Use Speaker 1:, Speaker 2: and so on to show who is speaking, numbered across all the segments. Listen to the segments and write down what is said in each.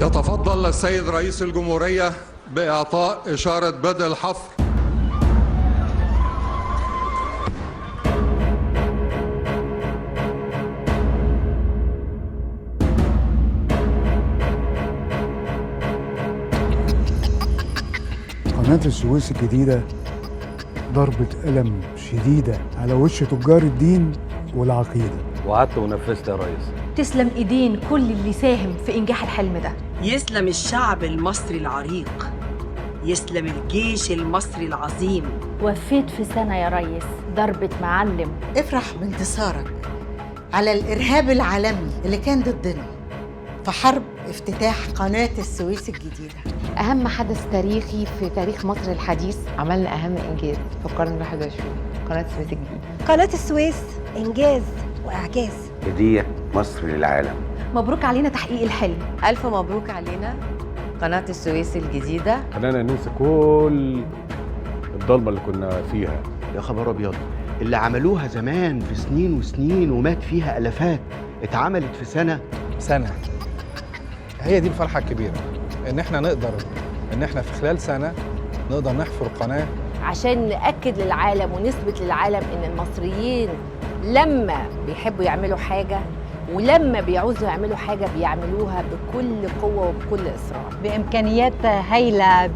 Speaker 1: يتفضل السيد رئيس الجمهورية بإعطاء إشارة بدء الحفر.
Speaker 2: قناة السويس الجديدة ضربة قلم شديدة على وش تجار الدين والعقيدة.
Speaker 3: وعدت ونفذت يا ريس.
Speaker 4: تسلم ايدين كل اللي ساهم في انجاح الحلم ده.
Speaker 5: يسلم الشعب المصري العريق، يسلم الجيش المصري العظيم.
Speaker 6: وفيت في سنة يا ريس ضربة معلم.
Speaker 7: افرح بانتصارك على الإرهاب العالمي اللي كان ضدنا في حرب افتتاح قناة السويس الجديدة.
Speaker 8: أهم حدث تاريخي في تاريخ مصر الحديث. عملنا أهم إنجاز في القرن 21، قناة السويس الجديدة.
Speaker 9: قناة السويس إنجاز وإعجاز،
Speaker 3: هدية مصر للعالم.
Speaker 4: مبروك علينا تحقيق الحلم.
Speaker 8: ألف مبروك علينا قناة السويس الجديدة.
Speaker 10: خلينا ننسى كل الضلمة اللي كنا فيها.
Speaker 11: يا خبر أبيض، اللي عملوها زمان في سنين وسنين ومات فيها ألفات اتعملت في سنة.
Speaker 12: هي دي الفرحة الكبيرة، إن إحنا نقدر إن إحنا في خلال سنة نقدر نحفر قناة
Speaker 6: عشان نأكد للعالم ونثبت للعالم إن المصريين لما بيحبوا يعملوا حاجة ولما بيعوزوا يعملوا حاجة بيعملوها بكل قوة وبكل إصرار،
Speaker 9: بإمكانيات هايلة،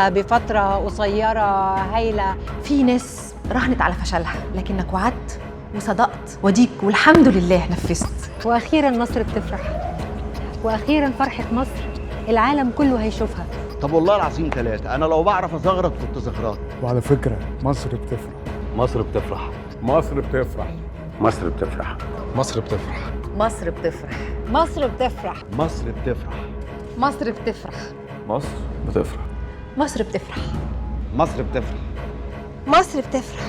Speaker 9: بفترة قصيرة هايلة.
Speaker 4: في ناس راهنت على فشلها، لكنك وعدت وصدقت وديك والحمد لله نفذت.
Speaker 9: وأخيراً مصر بتفرح، وأخيراً فرحة مصر العالم كله هيشوفها.
Speaker 11: طب والله العظيم 3، أنا لو بعرف أزغرط كنت زغرات.
Speaker 2: وعلى فكرة مصر بتفرح.
Speaker 3: مصر بتفرح.
Speaker 10: مصر بتفرح.
Speaker 3: مصر بتفرح.
Speaker 12: مصر بتفرح.
Speaker 6: مصر بتفرح.
Speaker 9: مصر بتفرح.
Speaker 11: مصر بتفرح.
Speaker 4: مصر بتفرح.
Speaker 10: مصر بتفرح.
Speaker 4: مصر بتفرح.
Speaker 11: مصر بتفرح.
Speaker 9: مصر بتفرح.